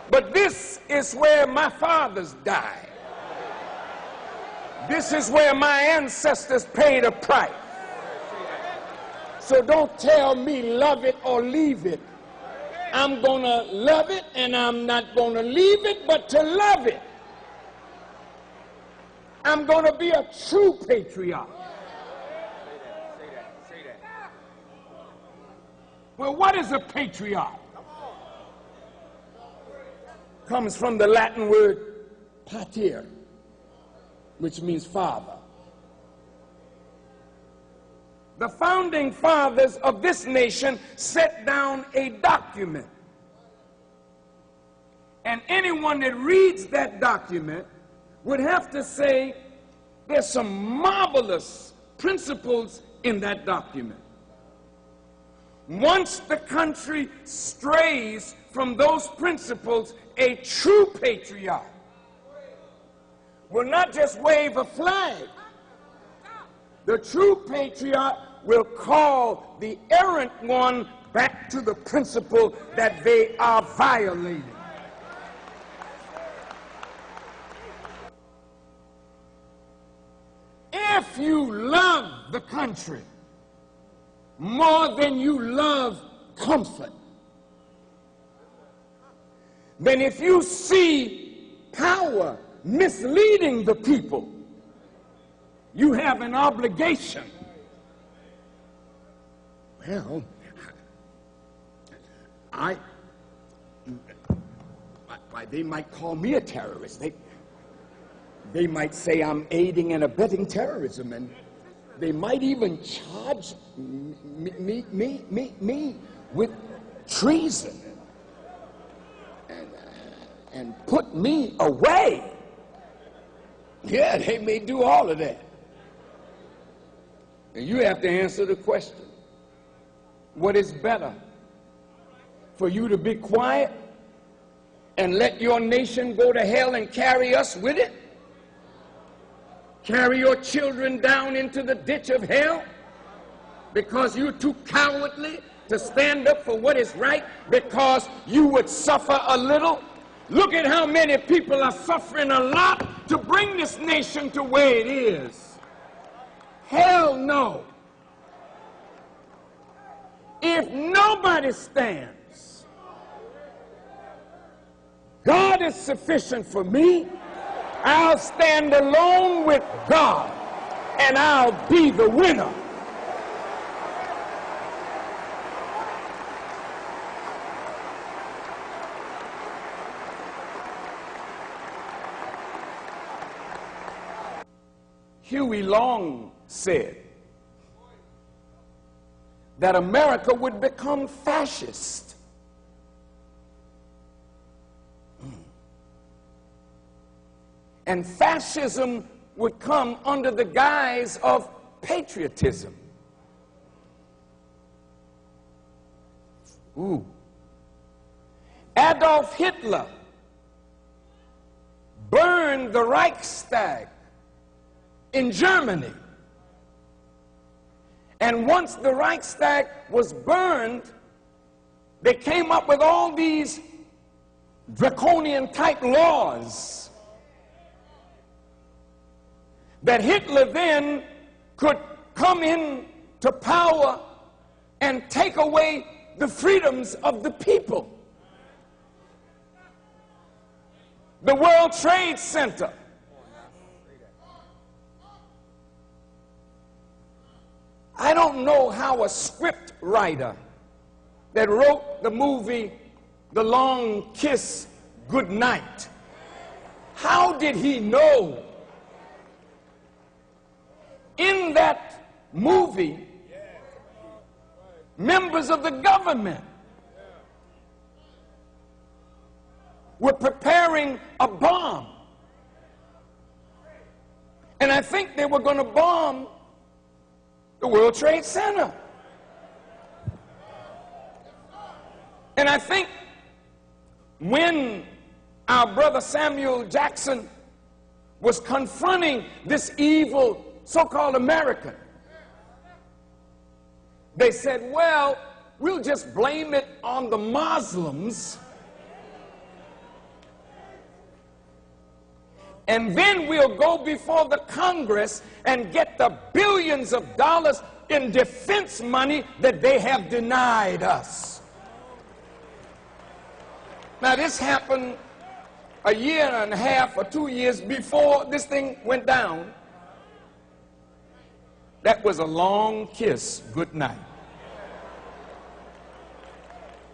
But this is where my fathers died. This is where my ancestors paid a price. So don't tell me love it or leave it. I'm going to love it, and I'm not going to leave it, but to love it. I'm going to be a true patriot. Say that. Well, what is a patriot? Comes from the Latin word pater, which means father. The founding fathers of this nation set down a document. And anyone that reads that document would have to say there's some marvelous principles in that document. Once the country strays from those principles, a true patriot will not just wave a flag. The true patriot will call the errant one back to the principle that they are violating. If you love the country more than you love comfort, then if you see power misleading the people, you have an obligation. Well, they might call me a terrorist. They might say I'm aiding and abetting terrorism, and they might even charge me with treason and put me away. Yeah, they may do all of that. And you have to answer the question, what is better? For you to be quiet and let your nation go to hell and carry us with it? Carry your children down into the ditch of hell because you're too cowardly to stand up for what is right because you would suffer a little? Look at how many people are suffering a lot to bring this nation to where it is. Hell no. If nobody stands, God is sufficient for me. I'll stand alone with God, and I'll be the winner. Huey Long said that America would become fascist. And fascism would come under the guise of patriotism. Ooh. Adolf Hitler burned the Reichstag in Germany. And once the Reichstag was burned, they came up with all these draconian type laws that Hitler then could come in to power and take away the freedoms of the people. The World Trade Center. I don't know how a script writer that wrote the movie The Long Kiss Goodnight, how did he know in that movie members of the government were preparing a bomb? And I think they were going to bomb the World Trade Center. And I think when our brother Samuel Jackson was confronting this evil so-called American, they said, well, we'll just blame it on the Muslims And then we'll go before the Congress and get the billions of dollars in defense money that they have denied us. Now, this happened a year and a half or 2 years before this thing went down. That was a long kiss goodnight.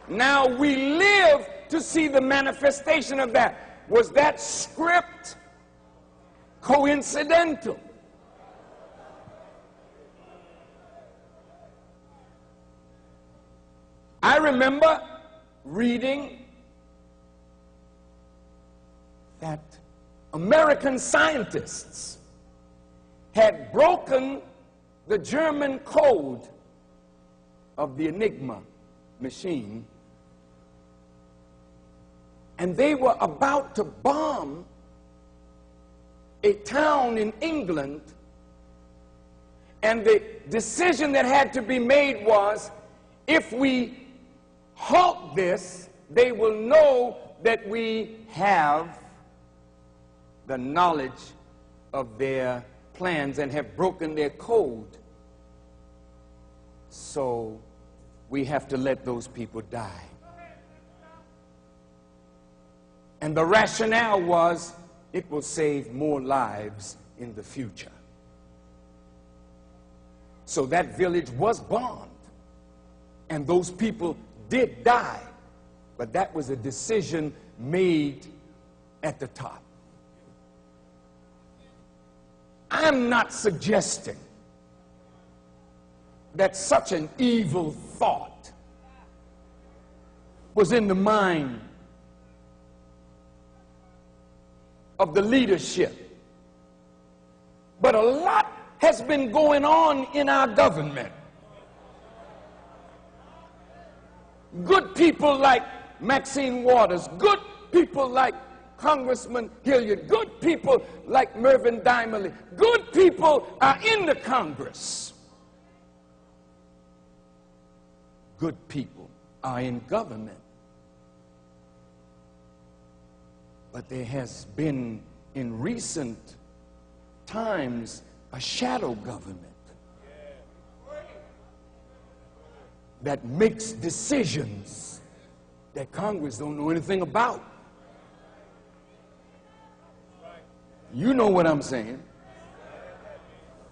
Now we live to see the manifestation of that. Was that script coincidental? I remember reading that American scientists had broken the German code of the Enigma machine, and they were about to bomb a town in England, and the decision that had to be made was, if we halt this, they will know that we have the knowledge of their plans and have broken their code. So we have to let those people die. And the rationale was, it will save more lives in the future. So that village was bombed, and those people did die, but that was a decision made at the top. I'm not suggesting that such an evil thought was in the mind of the leadership, but a lot has been going on in our government. Good people like Maxine Waters, good people like Congressman Hilliard, good people like Mervyn Dimely, good people are in the Congress. Good people are in government. But there has been, in recent times, a shadow government that makes decisions that Congress don't know anything about. You know what I'm saying.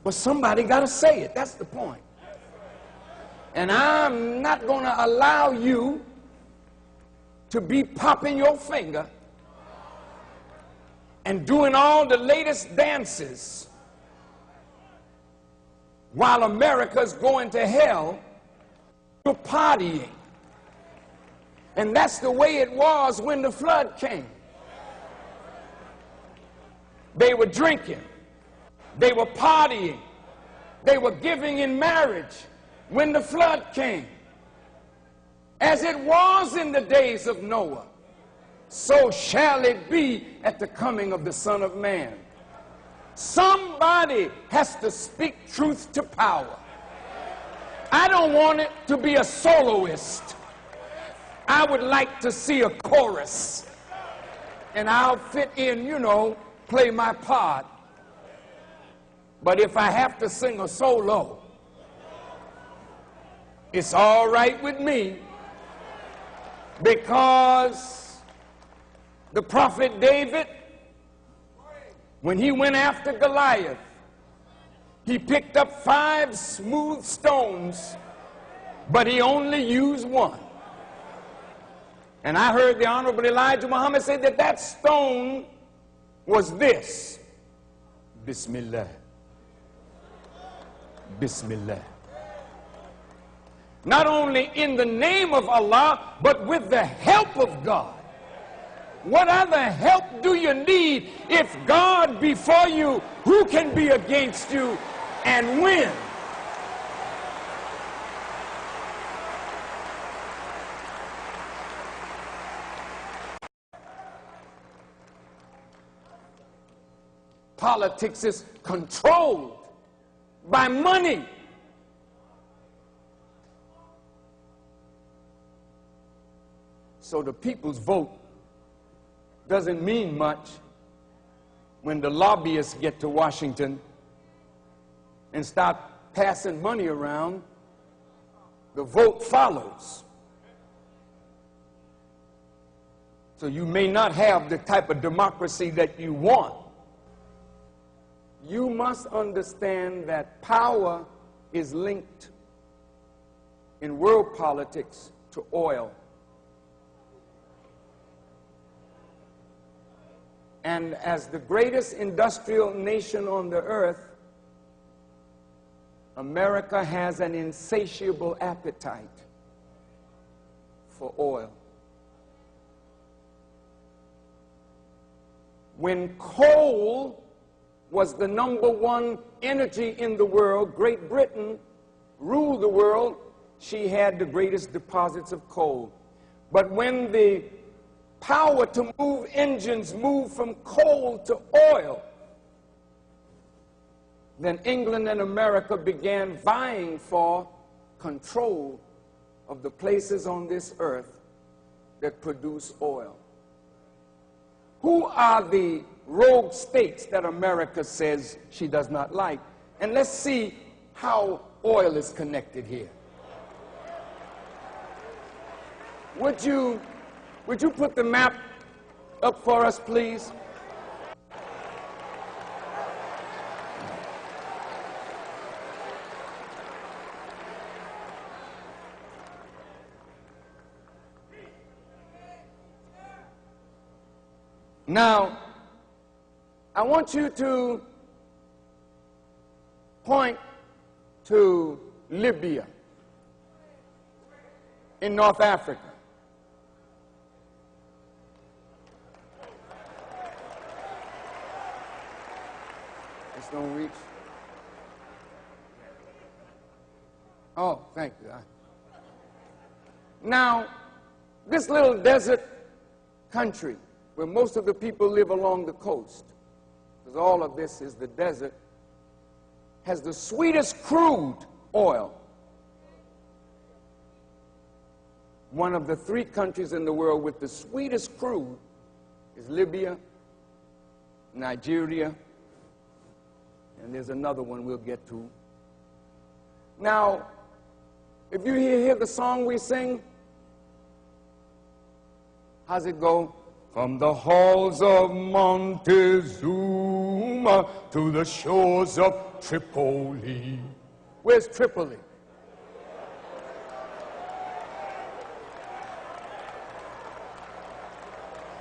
But somebody got to say it. That's the point. And I'm not going to allow you to be popping your finger and doing all the latest dances while America's going to hell. You're partying. And that's the way it was when the flood came. They were drinking. They were partying. They were giving in marriage when the flood came. As it was in the days of Noah, so shall it be at the coming of the Son of Man. Somebody has to speak truth to power. I don't want it to be a soloist. I would like to see a chorus. And I'll fit in, you know, play my part. But if I have to sing a solo, it's all right with me, because the prophet David, when he went after Goliath, he picked up 5 smooth stones, but he only used one. And I heard the Honorable Elijah Muhammad say that that stone was this: Bismillah. Bismillah. Not only in the name of Allah, but with the help of God. What other help do you need? If God be for you, who can be against you and win? Politics is controlled by money. So the people's vote doesn't mean much when the lobbyists get to Washington and start passing money around, the vote follows. So you may not have the type of democracy that you want. You must understand that power is linked in world politics to oil. And as the greatest industrial nation on the earth, America has an insatiable appetite for oil. When coal was the #1 energy in the world, Great Britain ruled the world. She had the greatest deposits of coal. But when the power to move engines moved from coal to oil, then England and America began vying for control of the places on this earth that produce oil. Who are the rogue states that America says she does not like? And let's see how oil is connected here. Would you put the map up for us, please? Now, I want you to point to Libya in North Africa. This don't reach. Oh, thank you. Now, this little desert country where most of the people live along the coast, because all of this is the desert, has the sweetest crude oil. One of the 3 countries in the world with the sweetest crude is Libya, Nigeria, and there's another one we'll get to. Now, if you hear the song we sing, how's it go? From the halls of Montezuma to the shores of Tripoli. Where's Tripoli?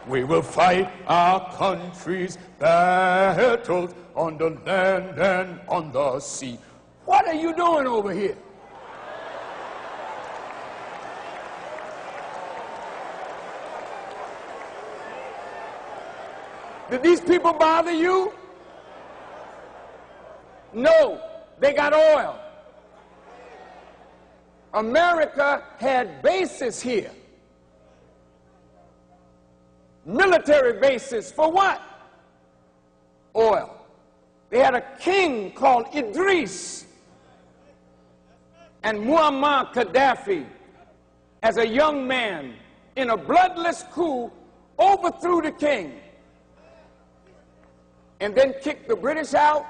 We will fight our country's battles on the land and on the sea. What are you doing over here? Did these people bother you? No, they got oil. America had bases here. Military bases for what? Oil. They had a king called Idris. And Muammar Gaddafi, as a young man, in a bloodless coup, overthrew the king. And then kicked the British out,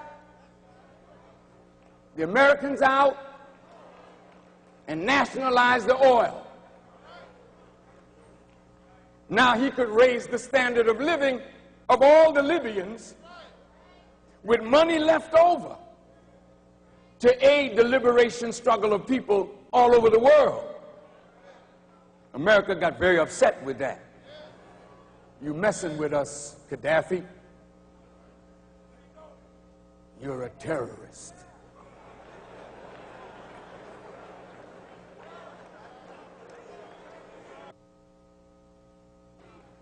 the Americans out, and nationalized the oil. Now he could raise the standard of living of all the Libyans with money left over to aid the liberation struggle of people all over the world. America got very upset with that. You messing with us, Gaddafi? You're a terrorist.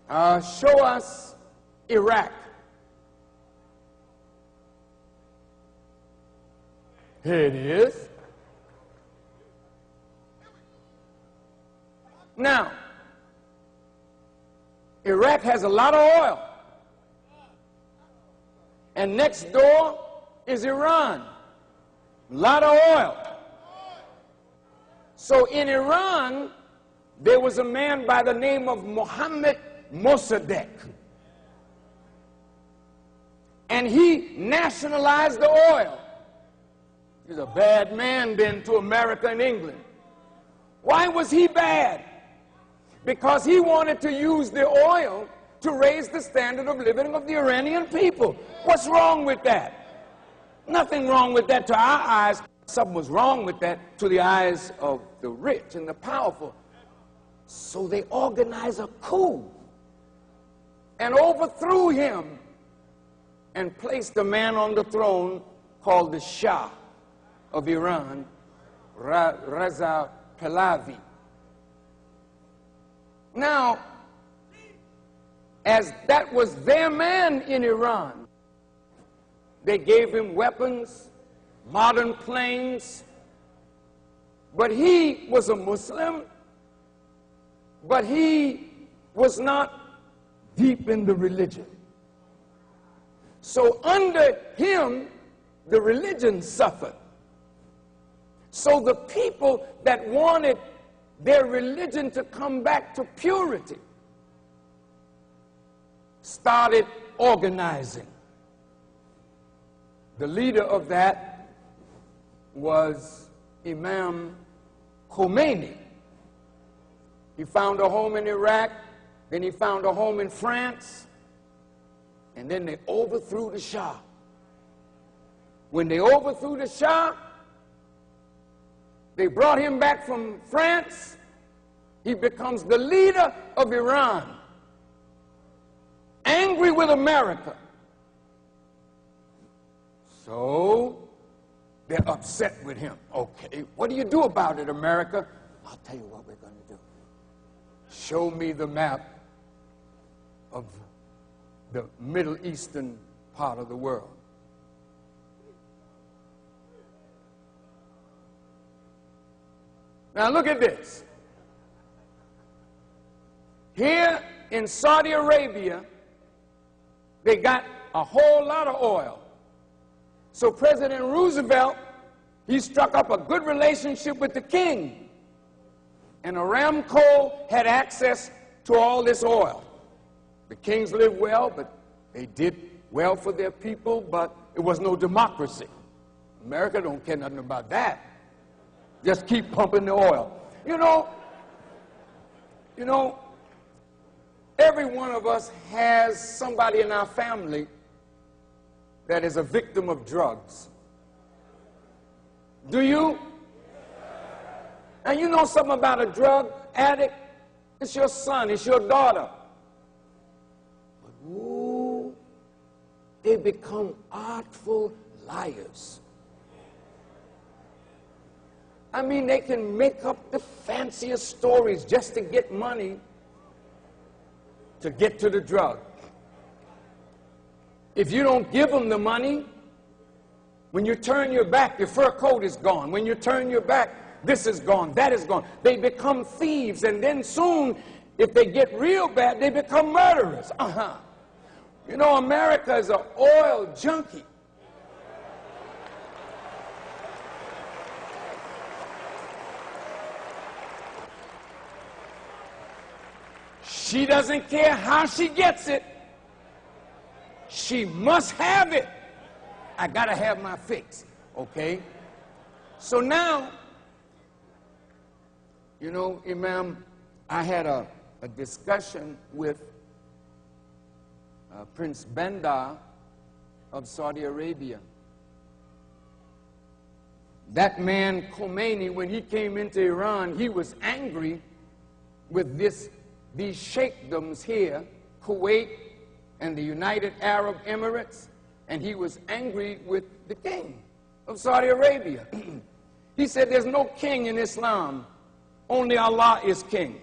Show us Iraq. Here it is. Now, Iraq has a lot of oil. And next door is Iran. A lot of oil. So in Iran, there was a man by the name of Mohammed Mossadegh. and he nationalized the oil. He's a bad man then to America and England. Why was he bad? Because he wanted to use the oil to raise the standard of living of the Iranian people. What's wrong with that? Nothing wrong with that to our eyes. Something was wrong with that to the eyes of the rich and the powerful. So they organized a coup and overthrew him and placed a man on the throne called the Shah of Iran, Reza Pahlavi. Now, as that was their man in Iran, they gave him weapons, modern planes, but he was a Muslim, but he was not deep in the religion. So under him, the religion suffered. So the people that wanted their religion to come back to purity started organizing. The leader of that was Imam Khomeini. He found a home in Iraq, then he found a home in France, and then they overthrew the Shah. When they overthrew the Shah, they brought him back from France. He becomes the leader of Iran, angry with America. So they're upset with him. Okay, what do you do about it, America? I'll tell you what we're going to do. Show me the map of the Middle Eastern part of the world. Now look at this. Here in Saudi Arabia, they got a whole lot of oil. So President Roosevelt, he struck up a good relationship with the king. And Aramco had access to all this oil. The kings lived well, but they did well for their people, but it was no democracy. America don't care nothing about that. Just keep pumping the oil. You know, every one of us has somebody in our family that is a victim of drugs. Do you? And you know something about a drug addict? It's your son, it's your daughter. But ooh, they become artful liars. I mean, they can make up the fanciest stories just to get money to get to the drug. If you don't give them the money, when you turn your back, your fur coat is gone. When you turn your back, this is gone, that is gone. They become thieves, and then soon, if they get real bad, they become murderers. You know, America is an oil junkie. She doesn't care how she gets it. She must have it. I gotta have my fix, okay? So now, you know, Imam, I had a discussion with Prince Bandar of Saudi Arabia. That man Khomeini, when he came into Iran, he was angry with these sheikdoms here, Kuwait and the United Arab Emirates, and he was angry with the king of Saudi Arabia. He said, there's no king in Islam, only Allah is king.